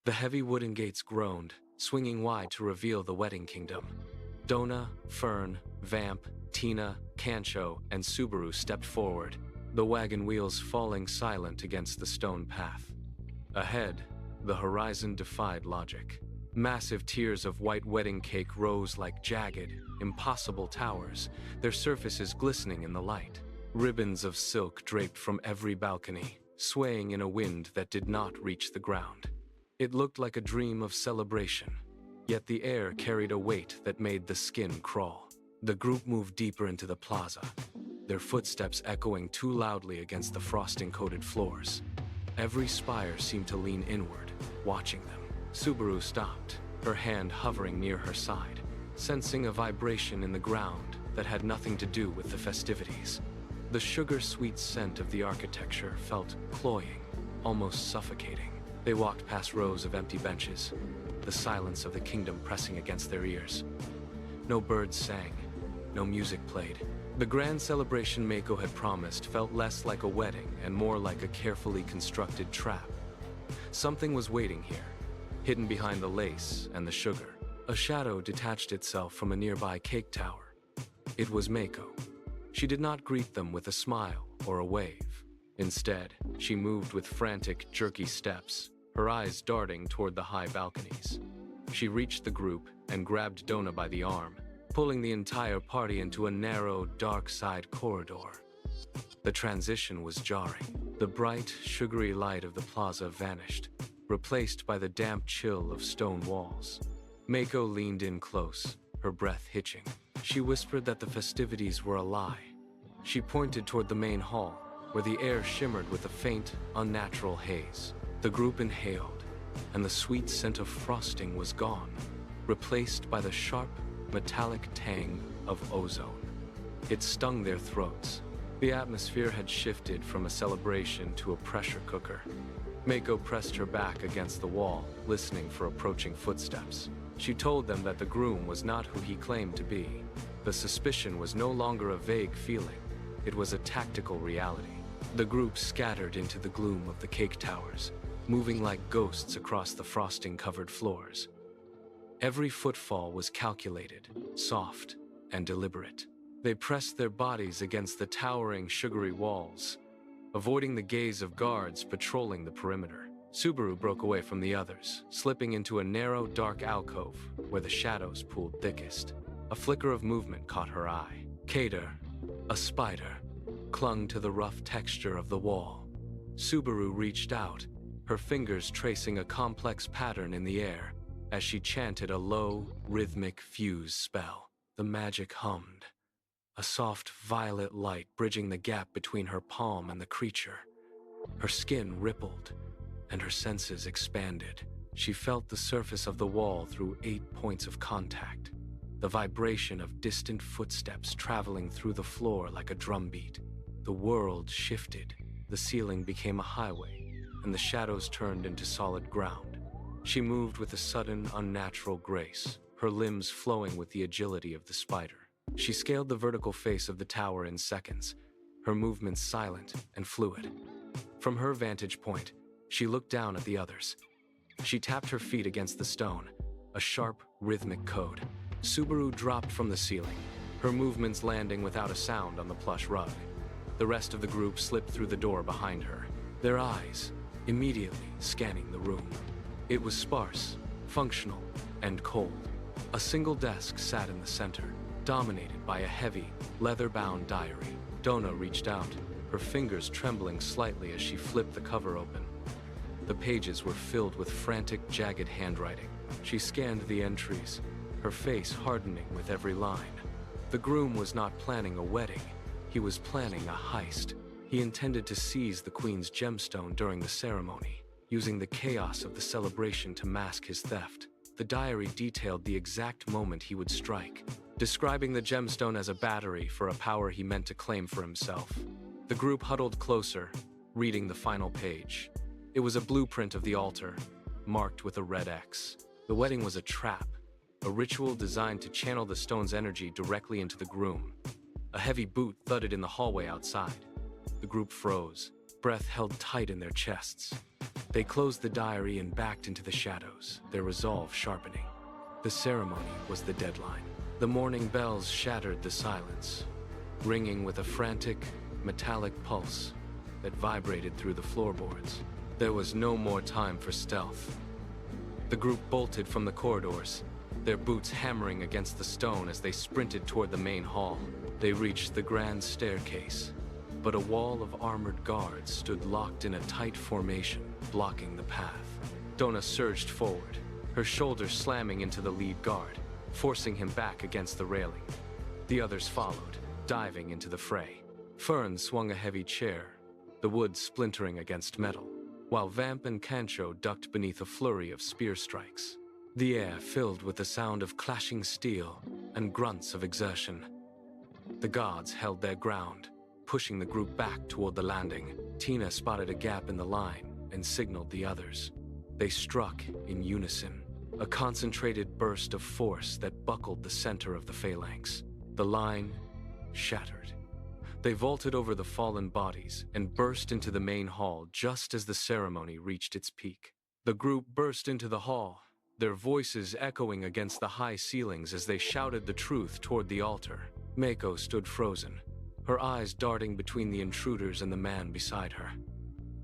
The heavy wooden gates groaned, swinging wide to reveal the wedding kingdom. Dona, Fern, Vamp, Tina, Kancho, and Subaru stepped forward, the wagon wheels falling silent against the stone path. Ahead, the horizon defied logic. Massive tiers of white wedding cake rose like jagged, impossible towers, their surfaces glistening in the light. Ribbons of silk draped from every balcony, swaying in a wind that did not reach the ground. It looked like a dream of celebration, yet the air carried a weight that made the skin crawl. The group moved deeper into the plaza, their footsteps echoing too loudly against the frosting-coated floors. Every spire seemed to lean inward, watching them. Subaru stopped, her hand hovering near her side, sensing a vibration in the ground that had nothing to do with the festivities. The sugar-sweet scent of the architecture felt cloying, almost suffocating. They walked past rows of empty benches, the silence of the kingdom pressing against their ears. No birds sang, no music played. The grand celebration Meiko had promised felt less like a wedding and more like a carefully constructed trap. Something was waiting here, hidden behind the lace and the sugar. A shadow detached itself from a nearby cake tower. It was Meiko. She did not greet them with a smile or a wave. Instead, she moved with frantic, jerky steps, her eyes darting toward the high balconies. She reached the group and grabbed Dona by the arm, pulling the entire party into a narrow, dark side corridor. The transition was jarring. The bright, sugary light of the plaza vanished, replaced by the damp chill of stone walls. Meiko leaned in close, her breath hitching. She whispered that the festivities were a lie. She pointed toward the main hall, where the air shimmered with a faint, unnatural haze. The group inhaled, and the sweet scent of frosting was gone, replaced by the sharp, metallic tang of ozone. It stung their throats. The atmosphere had shifted from a celebration to a pressure cooker. Meiko pressed her back against the wall, listening for approaching footsteps. She told them that the groom was not who he claimed to be. The suspicion was no longer a vague feeling. It was a tactical reality. The group scattered into the gloom of the cake towers, moving like ghosts across the frosting-covered floors. Every footfall was calculated, soft, and deliberate. They pressed their bodies against the towering, sugary walls, avoiding the gaze of guards patrolling the perimeter. Subaru broke away from the others, slipping into a narrow, dark alcove where the shadows pooled thickest. A flicker of movement caught her eye. Kader, a spider, clung to the rough texture of the wall. Subaru reached out, her fingers tracing a complex pattern in the air as she chanted a low, rhythmic fuse spell. The magic hummed, a soft violet light bridging the gap between her palm and the creature. Her skin rippled, and her senses expanded. She felt the surface of the wall through 8 points of contact, the vibration of distant footsteps traveling through the floor like a drumbeat. The world shifted, the ceiling became a highway, and the shadows turned into solid ground. She moved with a sudden, unnatural grace, her limbs flowing with the agility of the spider. She scaled the vertical face of the tower in seconds, her movements silent and fluid. From her vantage point, she looked down at the others. She tapped her feet against the stone, a sharp, rhythmic code. Subaru dropped from the ceiling, her movements landing without a sound on the plush rug. The rest of the group slipped through the door behind her, their eyes immediately scanning the room. It was sparse, functional, and cold. A single desk sat in the center, dominated by a heavy, leather-bound diary. Dona reached out, her fingers trembling slightly as she flipped the cover open. The pages were filled with frantic, jagged handwriting. She scanned the entries, her face hardening with every line. The groom was not planning a wedding. He was planning a heist. He intended to seize the queen's gemstone during the ceremony, using the chaos of the celebration to mask his theft. The diary detailed the exact moment he would strike, describing the gemstone as a battery for a power he meant to claim for himself. The group huddled closer, reading the final page. It was a blueprint of the altar, marked with a red X. The wedding was a trap, a ritual designed to channel the stone's energy directly into the groom. A heavy boot thudded in the hallway outside. The group froze, breath held tight in their chests. They closed the diary and backed into the shadows, their resolve sharpening. The ceremony was the deadline. The morning bells shattered the silence, ringing with a frantic, metallic pulse that vibrated through the floorboards. There was no more time for stealth. The group bolted from the corridors, their boots hammering against the stone as they sprinted toward the main hall. They reached the grand staircase, but a wall of armored guards stood locked in a tight formation, blocking the path. Dona surged forward, her shoulders slamming into the lead guard, forcing him back against the railing. The others followed, diving into the fray. Fern swung a heavy chair, the wood splintering against metal, while Vamp and Kancho ducked beneath a flurry of spear strikes. The air filled with the sound of clashing steel and grunts of exertion. The guards held their ground, pushing the group back toward the landing. Tina spotted a gap in the line and signaled the others. They struck in unison, a concentrated burst of force that buckled the center of the phalanx. The line shattered. They vaulted over the fallen bodies and burst into the main hall just as the ceremony reached its peak. The group burst into the hall, their voices echoing against the high ceilings as they shouted the truth toward the altar. Meiko stood frozen, her eyes darting between the intruders and the man beside her.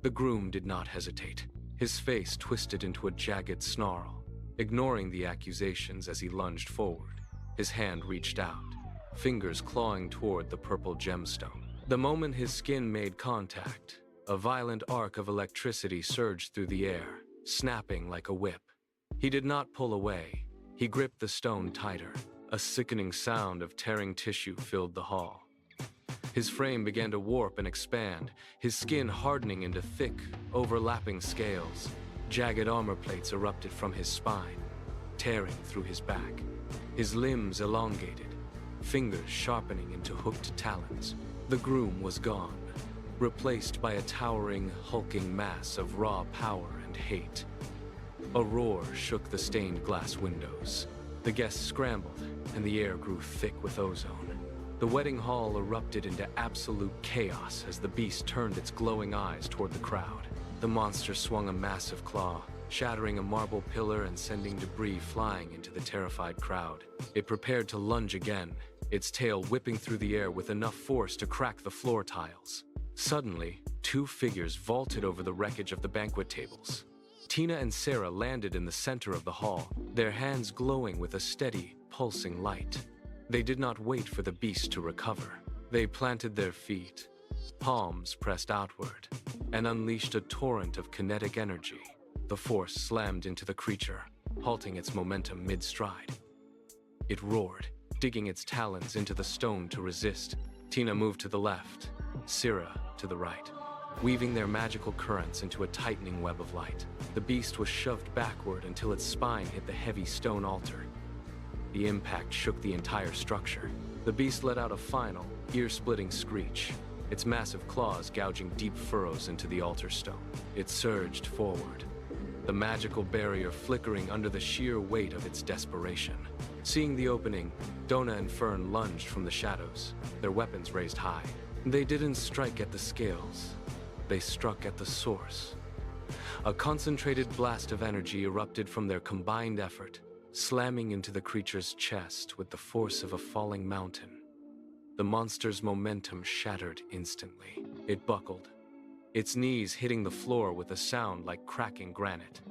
The groom did not hesitate, his face twisted into a jagged snarl, ignoring the accusations as he lunged forward. His hand reached out, fingers clawing toward the purple gemstone. The moment his skin made contact, a violent arc of electricity surged through the air, snapping like a whip. He did not pull away. He gripped the stone tighter. A sickening sound of tearing tissue filled the hall. His frame began to warp and expand, his skin hardening into thick, overlapping scales. Jagged armor plates erupted from his spine, tearing through his back. His limbs elongated, fingers sharpening into hooked talons. The groom was gone, replaced by a towering, hulking mass of raw power and hate. A roar shook the stained glass windows. The guests scrambled, and the air grew thick with ozone. The wedding hall erupted into absolute chaos as the beast turned its glowing eyes toward the crowd. The monster swung a massive claw, shattering a marble pillar and sending debris flying into the terrified crowd. It prepared to lunge again, its tail whipping through the air with enough force to crack the floor tiles. Suddenly, two figures vaulted over the wreckage of the banquet tables. Tina and Sarah landed in the center of the hall, their hands glowing with a steady, pulsing light. They did not wait for the beast to recover. They planted their feet, palms pressed outward, and unleashed a torrent of kinetic energy. The force slammed into the creature, halting its momentum mid-stride. It roared, digging its talons into the stone to resist. Tina moved to the left, Sarah to the right, weaving their magical currents into a tightening web of light. The beast was shoved backward until its spine hit the heavy stone altar. The impact shook the entire structure. The beast let out a final, ear-splitting screech, its massive claws gouging deep furrows into the altar stone. It surged forward, the magical barrier flickering under the sheer weight of its desperation. Seeing the opening, Dona and Fern lunged from the shadows, their weapons raised high. They didn't strike at the scales. They struck at the source. A concentrated blast of energy erupted from their combined effort, slamming into the creature's chest with the force of a falling mountain. The monster's momentum shattered instantly. It buckled, its knees hitting the floor with a sound like cracking granite.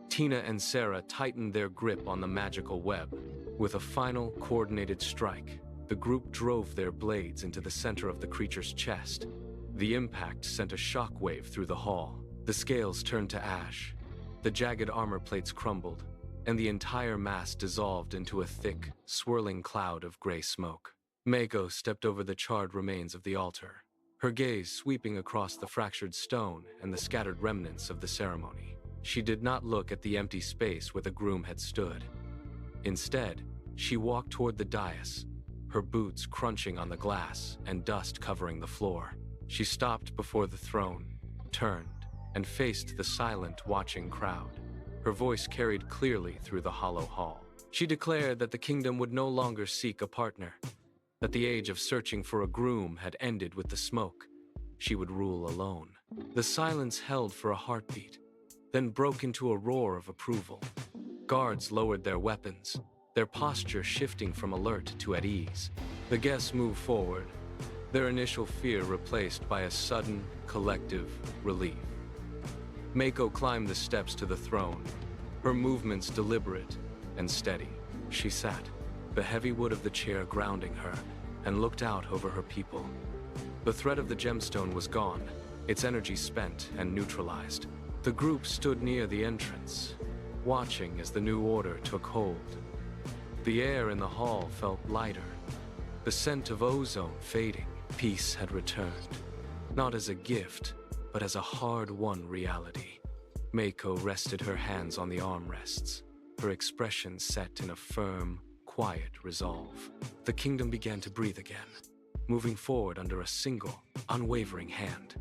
Tina and Sarah tightened their grip on the magical web. With a final, coordinated strike, the group drove their blades into the center of the creature's chest. The impact sent a shockwave through the hall. The scales turned to ash, the jagged armor plates crumbled, and the entire mass dissolved into a thick, swirling cloud of gray smoke. Meiko stepped over the charred remains of the altar, her gaze sweeping across the fractured stone and the scattered remnants of the ceremony. She did not look at the empty space where the groom had stood. Instead, she walked toward the dais, her boots crunching on the glass and dust covering the floor. She stopped before the throne, turned, and faced the silent, watching crowd. Her voice carried clearly through the hollow hall. She declared that the kingdom would no longer seek a partner, that the age of searching for a groom had ended with the smoke. She would rule alone. The silence held for a heartbeat, then broke into a roar of approval. Guards lowered their weapons, their posture shifting from alert to at ease. The guests moved forward, their initial fear replaced by a sudden, collective relief. Meiko climbed the steps to the throne, her movements deliberate and steady. She sat, the heavy wood of the chair grounding her, and looked out over her people. The threat of the gemstone was gone, its energy spent and neutralized. The group stood near the entrance, watching as the new order took hold. The air in the hall felt lighter, the scent of ozone fading. Peace had returned, not as a gift, but as a hard-won reality. Meiko rested her hands on the armrests, her expression set in a firm, quiet resolve. The kingdom began to breathe again, moving forward under a single, unwavering hand.